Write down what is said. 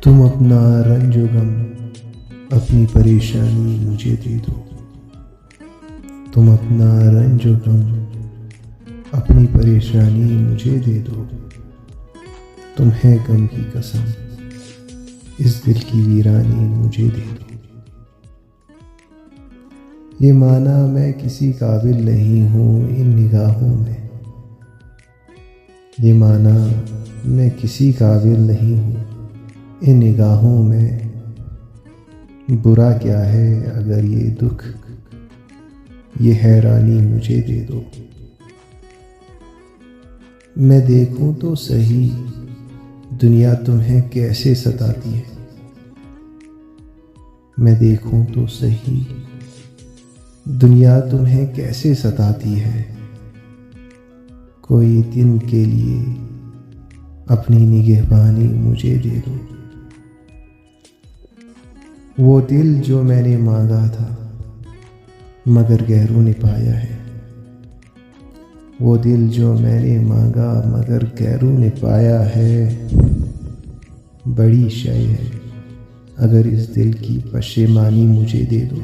तुम अपना रंजो गम, अपनी परेशानी मुझे दे दो। तुम अपना रंजो गम, अपनी परेशानी मुझे दे दो। तुम्हें गम की कसम, इस दिल की वीरानी मुझे दे दो। ये माना मैं किसी काबिल नहीं हूँ इन निगाहों में। ये माना मैं किसी काबिल नहीं हूँ इन निगाहों में। बुरा क्या है अगर ये दुख, ये हैरानी मुझे दे दो। मैं देखूं तो सही दुनिया तुम्हें कैसे सताती है। मैं देखूं तो सही दुनिया तुम्हें कैसे सताती है। कोई दिन के लिए अपनी निगहबानी मुझे दे दो। वो दिल जो मैंने मांगा था मगर गैरों ने पाया है। वो दिल जो मैंने मांगा मगर गैरों ने पाया है। बड़ी शय है अगर इस दिल की पशेमानी मुझे दे दो।